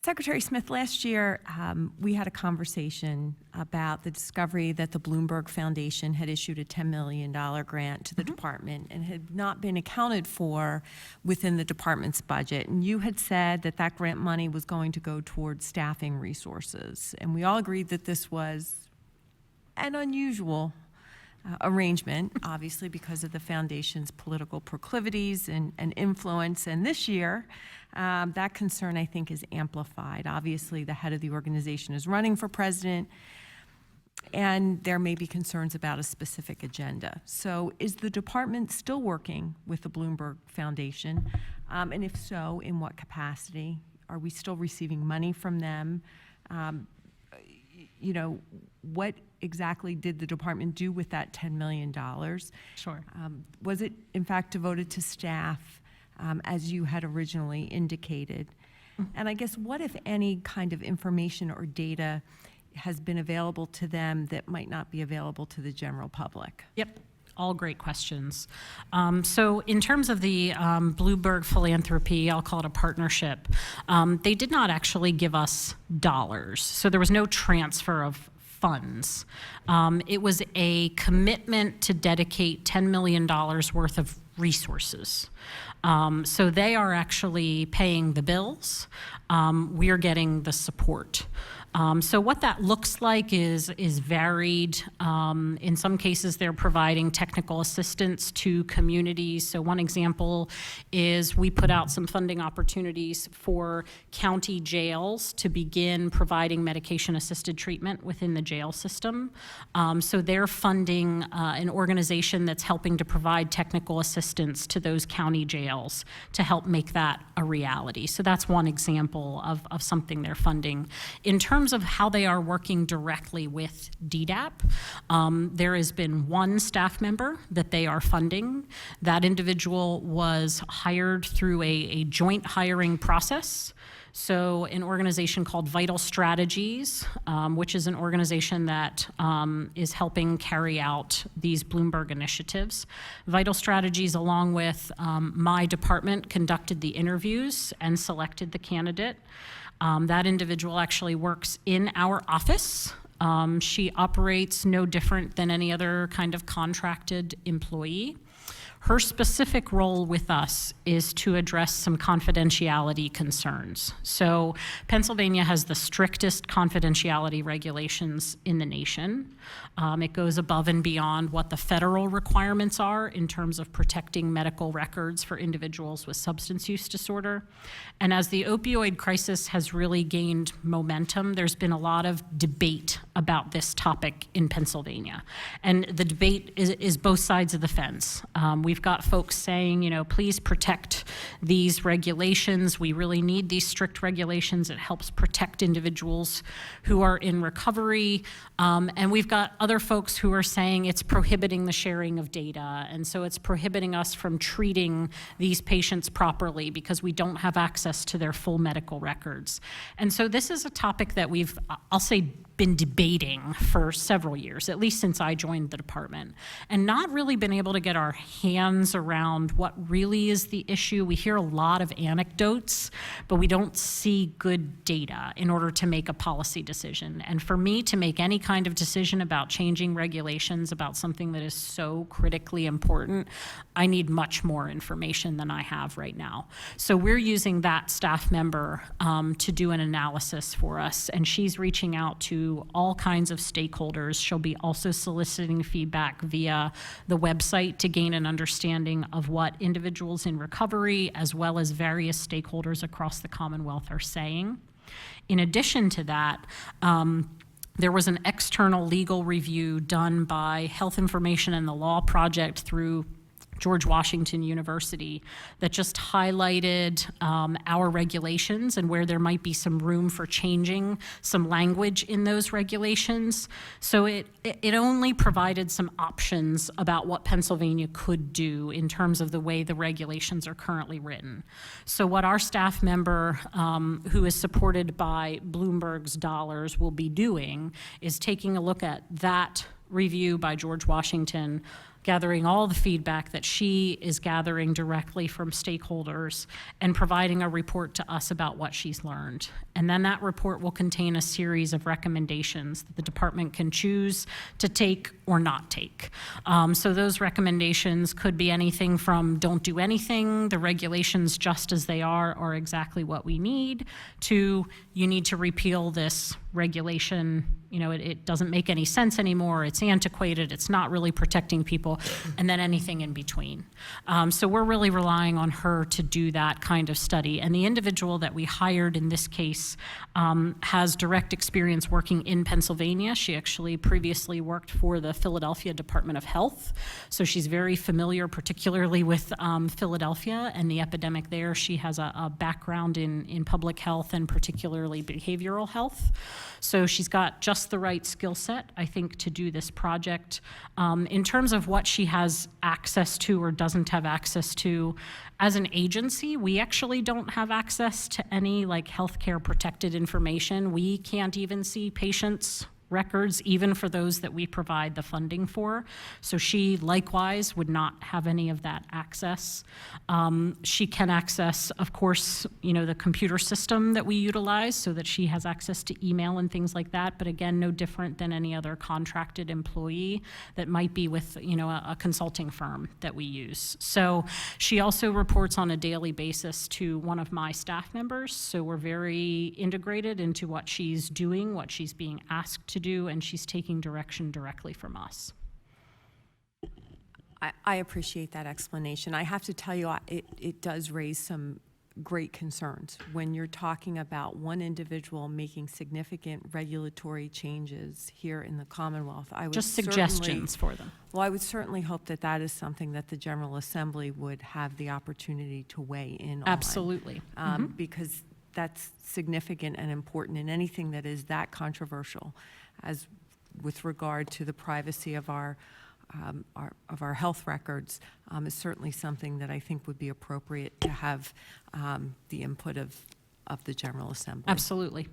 Secretary Smith, last year we had a conversation about the discovery that the Bloomberg Foundation had issued a $10 million grant to the department and had not been accounted for within the department's budget. And you had said that that grant money was going to go towards staffing resources. And we all agreed that this was an unusual arrangement, obviously because of the foundation's political proclivities and influence. And this year, that concern, I think, is amplified. Obviously, the head of the organization is running for president, and there may be concerns about a specific agenda. So is the department still working with the Bloomberg Foundation? And if so, in what capacity? Are we still receiving money from them? You know, what exactly did the department do with that $10 million? Sure. Was it, in fact, devoted to staff, as you had originally indicated? And I guess what, if any, kind of information or data has been available to them that might not be available to the general public? Yep. All great questions. So in terms of the Bloomberg Philanthropy, I'll call it a partnership, they did not actually give us dollars. So there was no transfer of funds. It was a commitment to dedicate $10 million worth of resources. So they are actually paying the bills. We are getting the support. So what that looks like is varied. In some cases, they're providing technical assistance to communities. So one example is we put out some funding opportunities for county jails to begin providing medication-assisted treatment within the jail system. So they're funding an organization that's helping to provide technical assistance to those county jails to help make that a reality. So that's one example of something they're funding. In terms of how they are working directly with DDAP, there has been one staff member that they are funding. That individual was hired through a joint hiring process. So an organization called Vital Strategies, which is an organization that is helping carry out these Bloomberg initiatives. Vital Strategies, along with my department, conducted the interviews and selected the candidate. That individual actually works in our office. She operates no different than any other kind of contracted employee. Her specific role with us is to address some confidentiality concerns. So Pennsylvania has the strictest confidentiality regulations in the nation. It goes above and beyond what the federal requirements are in terms of protecting medical records for individuals with substance use disorder. And as the opioid crisis has really gained momentum, there's been a lot of debate about this topic in Pennsylvania. And the debate is both sides of the fence. We've got folks saying, you know, please protect these regulations. We really need these strict regulations. It helps protect individuals who are in recovery. And we've got other folks who are saying it's prohibiting the sharing of data. And so it's prohibiting us from treating these patients properly because we don't have access to their full medical records. And so this is a topic that we've, I'll say, been debating for several years, at least since I joined the department, and not really been able to get our hands around what really is the issue. We hear a lot of anecdotes, but we don't see good data in order to make a policy decision. And for me to make any kind of decision about changing regulations about something that is so critically important, I need much more information than I have right now. So we're using that staff member to do an analysis for us, and she's reaching out to all kinds of stakeholders. She'll be also soliciting feedback via the website to gain an understanding of what individuals in recovery as well as various stakeholders across the Commonwealth are saying. In addition to that, there was an external legal review done by Health Information and the Law Project through George Washington University that just highlighted our regulations and where there might be some room for changing some language in those regulations. So it only provided some options about what Pennsylvania could do in terms of the way the regulations are currently written. So what our staff member, who is supported by Bloomberg's dollars, will be doing is taking a look at that review by George Washington, gathering all the feedback that she is gathering directly from stakeholders and providing a report to us about what she's learned. And then that report will contain a series of recommendations that the department can choose to take or not take. So those recommendations could be anything from don't do anything, the regulations just as they are exactly what we need, to you need to repeal this regulation, it doesn't make any sense anymore, it's antiquated, it's not really protecting people, and then anything in between. So we're really relying on her to do that kind of study. And the individual that we hired in this case has direct experience working in Pennsylvania. She actually previously worked for the Philadelphia Department of Health. So she's very familiar, particularly with Philadelphia and the epidemic there. She has a background in public health and particularly behavioral health. So she's got just the right skill set, I think, to do this project. In terms of what she has access to or doesn't have access to, as an agency, we actually don't have access to any healthcare protected information. We can't even see patients' records, even for those that we provide the funding for. So she likewise would not have any of that access. She can access, of course, the computer system that we utilize so that she has access to email and things like that, but again, no different than any other contracted employee that might be with, a consulting firm that we use. So she also reports on a daily basis to one of my staff members, so we're very integrated into what she's doing, what she's being asked to do, and she's taking direction directly from us. I appreciate that explanation. I have to tell you, it does raise some great concerns when you're talking about one individual making significant regulatory changes here in the Commonwealth. I would just suggestions for them. Well, I would certainly hope that that is something that the General Assembly would have the opportunity to weigh in on. Absolutely. Because that's significant and important, and anything that is that controversial as with regard to the privacy of our health records is certainly something that I think would be appropriate to have the input of the General Assembly. Absolutely.